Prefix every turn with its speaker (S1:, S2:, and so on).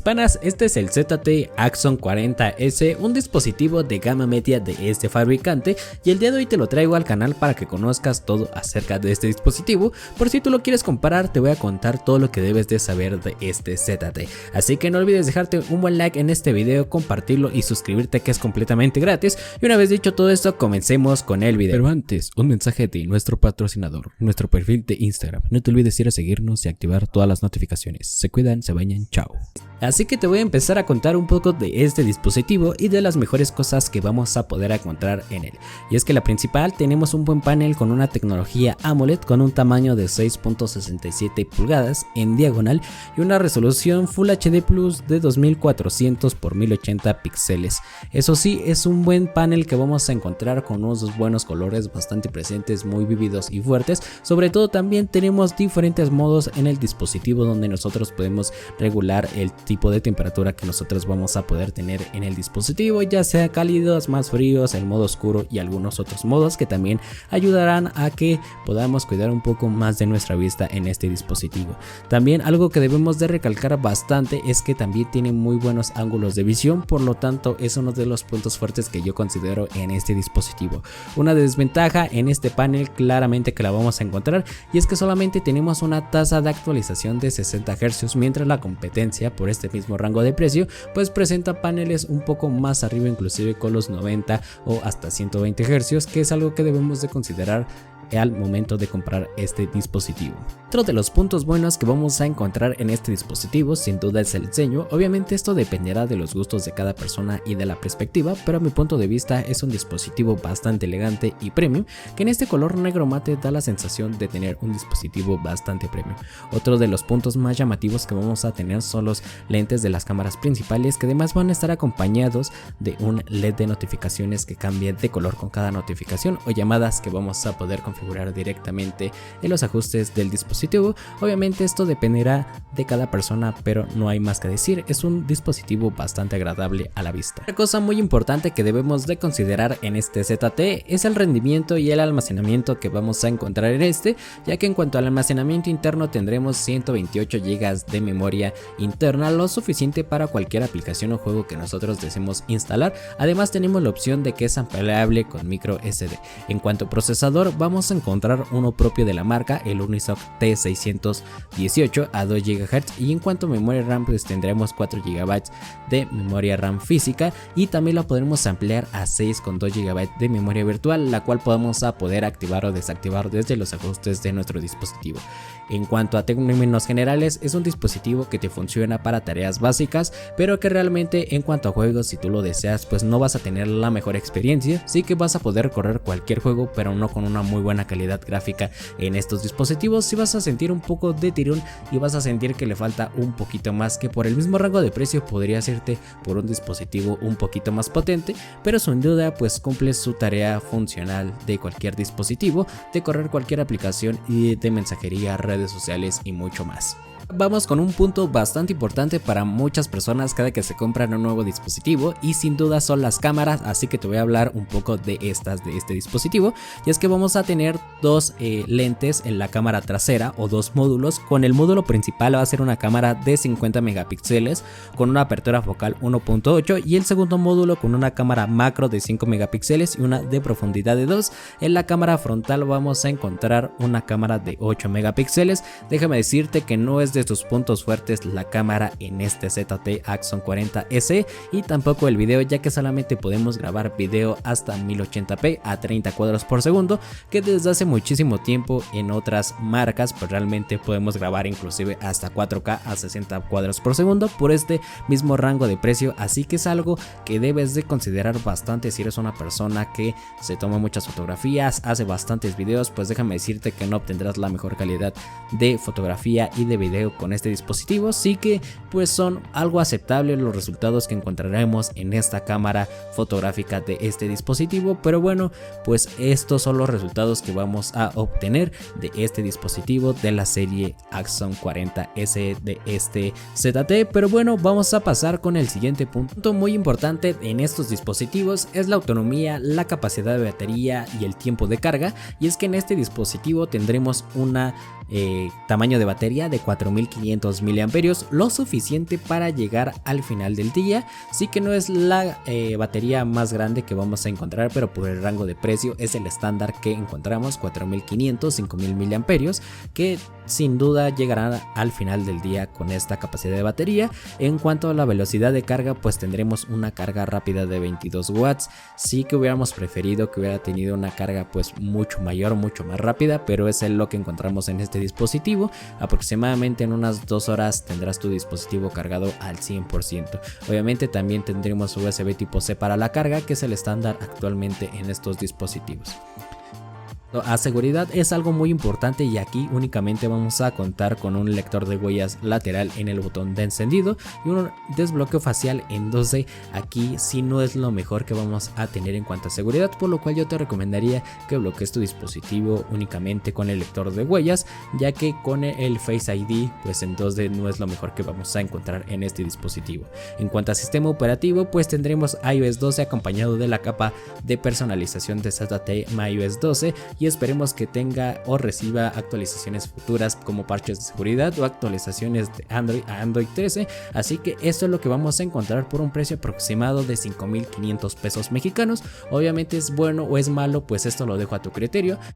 S1: Panas, este es el ZTE Axon 40S, un dispositivo de gama media de este fabricante, y el día de hoy te lo traigo al canal para que conozcas todo acerca de este dispositivo. Por si tú lo quieres comprar, te voy a contar todo lo que debes de saber de este ZTE, así que no olvides dejarte un buen like en este video, compartirlo y suscribirte, que es completamente gratis. Y una vez dicho todo esto, comencemos con el video. Pero antes, un mensaje de nuestro patrocinador, nuestro perfil de Instagram. No te olvides ir a seguirnos y activar todas las notificaciones. Se cuidan, se bañan, chao. Así que te voy a empezar a contar un poco de este dispositivo y de las mejores cosas que vamos a poder encontrar en él. Y es que la principal, tenemos un buen panel con una tecnología AMOLED con un tamaño de 6.67 pulgadas en diagonal y una resolución Full HD Plus de 2400 x 1080 píxeles. Eso sí, es un buen panel que vamos a encontrar con unos buenos colores bastante presentes, muy vívidos y fuertes. Sobre todo también tenemos diferentes modos en el dispositivo donde nosotros podemos regular el tipo de temperatura que nosotros vamos a poder tener en el dispositivo, ya sea cálidos, más fríos, el modo oscuro y algunos otros modos que también ayudarán a que podamos cuidar un poco más de nuestra vista en este dispositivo. También algo que debemos de recalcar bastante es que también tiene muy buenos ángulos de visión, por lo tanto es uno de los puntos fuertes que yo considero en este dispositivo. Una desventaja en este panel claramente que la vamos a encontrar, y es que solamente tenemos una tasa de actualización de 60 Hz, mientras la competencia por este mismo rango de precio pues presenta paneles un poco más arriba, inclusive con los 90 o hasta 120 Hz, que es algo que debemos de considerar al momento de comprar este dispositivo. Otro de los puntos buenos que vamos a encontrar en este dispositivo sin duda es el diseño. Obviamente esto dependerá de los gustos de cada persona y de la perspectiva, pero a mi punto de vista es un dispositivo bastante elegante y premium, que en este color negro mate da la sensación de tener un dispositivo bastante premium. Otro de los puntos más llamativos que vamos a tener son los lentes de las cámaras principales, que además van a estar acompañados de un LED de notificaciones que cambia de color con cada notificación, o llamadas que vamos a poder configurar directamente en los ajustes del dispositivo. Obviamente esto dependerá de cada persona, pero no hay más que decir, es un dispositivo bastante agradable a la vista. Otra cosa muy importante que debemos de considerar en este ZTE es el rendimiento y el almacenamiento que vamos a encontrar en este, ya que en cuanto al almacenamiento interno tendremos 128 GB de memoria interna, lo suficiente para cualquier aplicación o juego que nosotros deseemos instalar. Además tenemos la opción de que es ampliable con micro SD. En cuanto a procesador, vamos a encontrar uno propio de la marca, el Unisoc T618 a 2 GHz, y en cuanto a memoria RAM pues tendremos 4 GB de memoria RAM física, y también la podremos ampliar a 6 con 2 GB de memoria virtual, la cual podemos poder activar o desactivar desde los ajustes de nuestro dispositivo. En cuanto a términos generales, es un dispositivo que te funciona para tareas básicas, pero que realmente en cuanto a juegos, si tú lo deseas, pues no vas a tener la mejor experiencia. Sí que vas a poder correr cualquier juego, pero no con una muy buena calidad gráfica en estos dispositivos. Sí vas a sentir un poco de tirón y vas a sentir que le falta un poquito más, que por el mismo rango de precio podría hacerte por un dispositivo un poquito más potente, pero sin duda pues cumple su tarea funcional de cualquier dispositivo, de correr cualquier aplicación y de mensajería, redes sociales y mucho más. Vamos con un punto bastante importante para muchas personas cada que se compran un nuevo dispositivo, y sin duda son las cámaras, así que te voy a hablar un poco de estas de este dispositivo. Y es que vamos a tener dos lentes en la cámara trasera, o dos módulos. Con el módulo principal va a ser una cámara de 50 megapíxeles con una apertura focal 1.8, y el segundo módulo con una cámara macro de 5 megapíxeles y una de profundidad de 2. En la cámara frontal vamos a encontrar una cámara de 8 megapíxeles. Déjame decirte que no es de sus puntos fuertes la cámara en este ZTE Axon 40S, y tampoco el video, ya que solamente podemos grabar video hasta 1080p a 30 cuadros por segundo, que desde hace muchísimo tiempo en otras marcas pues realmente podemos grabar inclusive hasta 4K a 60 cuadros por segundo por este mismo rango de precio. Así que es algo que debes de considerar bastante si eres una persona que se toma muchas fotografías, hace bastantes videos. Pues déjame decirte que no obtendrás la mejor calidad de fotografía y de video con este dispositivo. Sí que pues son algo aceptables los resultados que encontraremos en esta cámara fotográfica de este dispositivo, pero bueno, pues estos son los resultados que vamos a obtener de este dispositivo de la serie Axon 40S de este ZTE. Pero bueno, vamos a pasar con el siguiente punto muy importante en estos dispositivos, es la autonomía, la capacidad de batería y el tiempo de carga. Y es que en este dispositivo tendremos una tamaño de batería de 4500 mAh, lo suficiente para llegar al final del día. Sí que no es la batería más grande que vamos a encontrar, pero por el rango de precio es el estándar que encontramos, 4500, 5000 mAh, que sin duda llegarán al final del día con esta capacidad de batería. En cuanto a la velocidad de carga, pues tendremos una carga rápida de 22 watts. Sí que hubiéramos preferido que hubiera tenido una carga pues mucho mayor, mucho más rápida, pero es lo que encontramos en este dispositivo. Aproximadamente en unas 2 horas tendrás tu dispositivo cargado al 100%. Obviamente también tendremos USB tipo C para la carga, que es el estándar actualmente en estos dispositivos. A seguridad es algo muy importante, y aquí únicamente vamos a contar con un lector de huellas lateral en el botón de encendido y un desbloqueo facial en 2D. Aquí sí no es lo mejor que vamos a tener en cuanto a seguridad, por lo cual yo te recomendaría que bloquees tu dispositivo únicamente con el lector de huellas, ya que con el Face ID pues en 2D no es lo mejor que vamos a encontrar en este dispositivo. En cuanto a sistema operativo, pues tendremos iOS 12 acompañado de la capa de personalización de ZTE MyOS 12, y esperemos que tenga o reciba actualizaciones futuras como parches de seguridad o actualizaciones de Android a Android 13. Así que esto es lo que vamos a encontrar por un precio aproximado de 5500 pesos mexicanos. Obviamente es bueno o es malo, pues esto lo dejo a tu criterio.